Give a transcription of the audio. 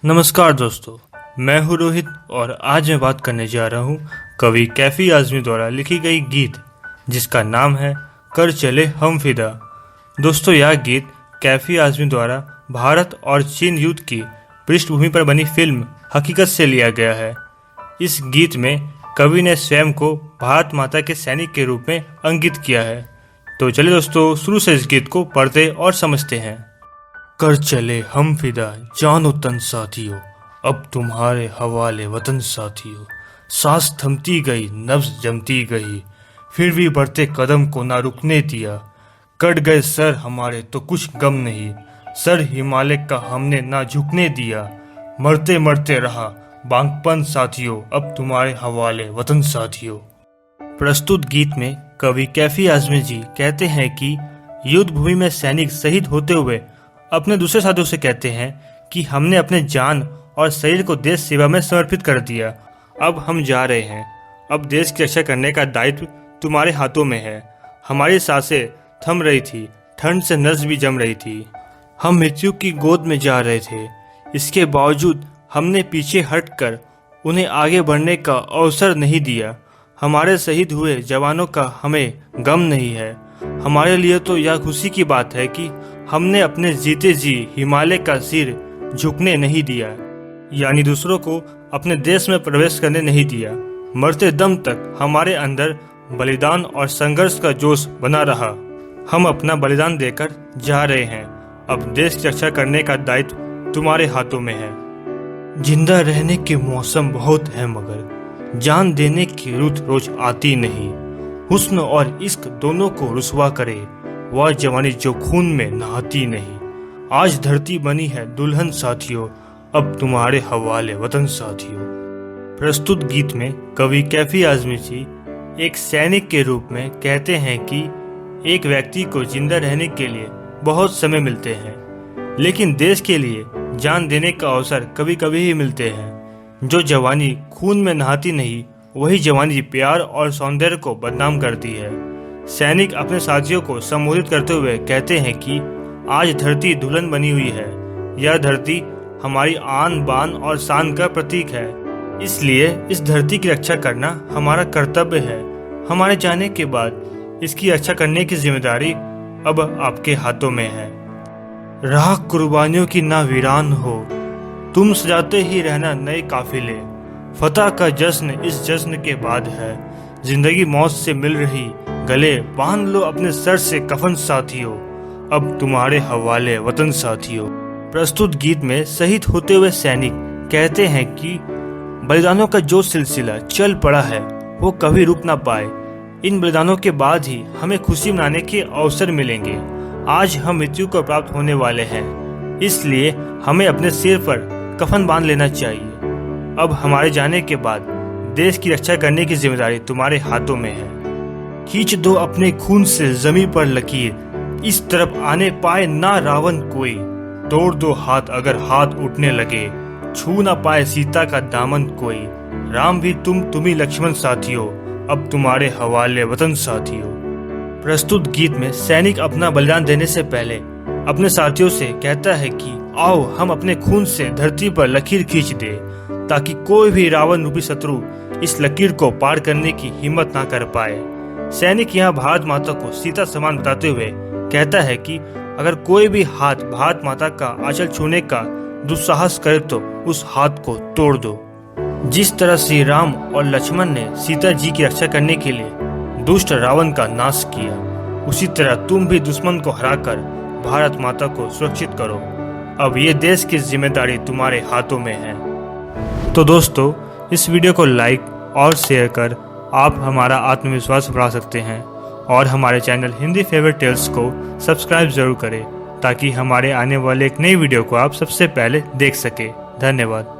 नमस्कार दोस्तों, मैं हूँ रोहित और आज मैं बात करने जा रहा हूँ कवि कैफी आज़मी द्वारा लिखी गई गीत जिसका नाम है कर चले हम फिदा। दोस्तों, यह गीत कैफी आज़मी द्वारा भारत और चीन युद्ध की पृष्ठभूमि पर बनी फिल्म हकीकत से लिया गया है। इस गीत में कवि ने स्वयं को भारत माता के सैनिक के रूप में अंकित किया है। तो चलिए दोस्तों, शुरू से इस गीत को पढ़ते और समझते हैं। कर चले हम फिदा जानो तन साथियों, अब तुम्हारे हवाले वतन साथियों। सांस थमती गई, नब्ज जमती गई, फिर भी बढ़ते कदम को ना रुकने दिया। कट गए सर हमारे तो कुछ गम नहीं, सर हिमालय का हमने ना झुकने दिया। मरते मरते रहा बांगपन साथियों, अब तुम्हारे हवाले वतन साथियों। प्रस्तुत गीत में कवि कैफी आज़मी जी कहते हैं कि युद्ध भूमि में सैनिक शहीद होते हुए अपने दूसरे साथियों से कहते हैं कि हमने अपने जान और शरीर को देश सेवा में समर्पित कर दिया। अब हम जा रहे हैं, अब देश की रक्षा करने का दायित्व तुम्हारे हाथों में है। हमारी सांसें थम रही थी, ठंड से नस भी जम रही थी। हम मृत्यु की गोद में जा रहे थे, इसके बावजूद हमने पीछे हटकर उन्हें आगे बढ़ने का अवसर नहीं दिया। हमारे शहीद हुए जवानों का हमें गम नहीं है। हमारे लिए तो यह खुशी की बात है कि हमने अपने जीते जी हिमालय का सिर झुकने नहीं दिया, यानी दूसरों को अपने देश में प्रवेश करने नहीं दिया। मरते दम तक हमारे अंदर बलिदान और संघर्ष का जोश बना रहा। हम अपना बलिदान देकर जा रहे हैं, अब देश की रक्षा करने का दायित्व तुम्हारे हाथों में है। जिंदा रहने के मौसम बहुत है मगर जान देने की रुत रोज आती नहीं। हुस्न और इश्क दोनों को रुसवा करे वह जवानी जो खून में नहाती नहीं। आज धरती बनी है दुल्हन साथियों, अब तुम्हारे हवाले वतन साथियों। प्रस्तुत गीत में कवि कैफी आज़मी जी एक सैनिक के रूप में कहते हैं कि एक व्यक्ति को जिंदा रहने के लिए बहुत समय मिलते हैं, लेकिन देश के लिए जान देने का अवसर कभी कभी ही मिलते हैं। जो जवानी खून में नहाती नहीं, वही जवानी प्यार और सौंदर्य को बदनाम करती है। सैनिक अपने साथियों को संबोधित करते हुए कहते हैं कि आज धरती दुल्हन बनी हुई है। यह धरती हमारी आन बान और शान का प्रतीक है, इसलिए इस धरती की रक्षा करना हमारा कर्तव्य है। हमारे जाने के बाद इसकी रक्षा करने की जिम्मेदारी अब आपके हाथों में है। राह कुर्बानियों की ना वीरान हो, तुम सजाते ही रहना नए काफिले। फतह का जश्न इस जश्न के बाद है, जिंदगी मौत से मिल रही गले बांध लो अपने सर से कफन साथियों, अब तुम्हारे हवाले वतन साथियों। प्रस्तुत गीत में शहीद होते हुए सैनिक कहते हैं कि बलिदानों का जो सिलसिला चल पड़ा है वो कभी रुक ना पाए। इन बलिदानों के बाद ही हमें खुशी मनाने के अवसर मिलेंगे। आज हम मृत्यु को प्राप्त होने वाले हैं, इसलिए हमें अपने सिर पर कफन बांध लेना चाहिए। अब हमारे जाने के बाद देश की रक्षा करने की जिम्मेदारी तुम्हारे हाथों में है। खींच दो अपने खून से जमीन पर लकीर, इस तरफ आने पाए ना रावण कोई। तोड़ दो हाथ अगर हाथ उठने लगे, छू ना पाए सीता का दामन कोई। राम भी तुम ही लक्ष्मण साथियों, अब तुम्हारे हवाले वतन साथियों। प्रस्तुत गीत में सैनिक अपना बलिदान देने से पहले अपने साथियों से कहता है कि आओ हम अपने खून से धरती पर लकीर खींच दे, ताकि कोई भी रावण रूपी शत्रु इस लकीर को पार करने की हिम्मत ना कर पाए। सैनिक यहाँ भारत माता को सीता समान बताते हुए कहता है कि अगर कोई भी हाथ भारत माता का आंचल छूने का दुस्साहस करे तो उस हाथ को तोड़ दो। जिस तरह श्री राम और लक्ष्मण ने सीता जी की रक्षा करने के लिए दुष्ट रावण का नाश किया, उसी तरह तुम भी दुश्मन को हराकर भारत माता को सुरक्षित करो। अब ये देश की जिम्मेदारी तुम्हारे हाथों में है। तो दोस्तों, इस वीडियो को लाइक और शेयर कर आप हमारा आत्मविश्वास बढ़ा सकते हैं और हमारे चैनल हिंदी फेवरेट टेल्स को सब्सक्राइब जरूर करें, ताकि हमारे आने वाले एक नई वीडियो को आप सबसे पहले देख सकें। धन्यवाद।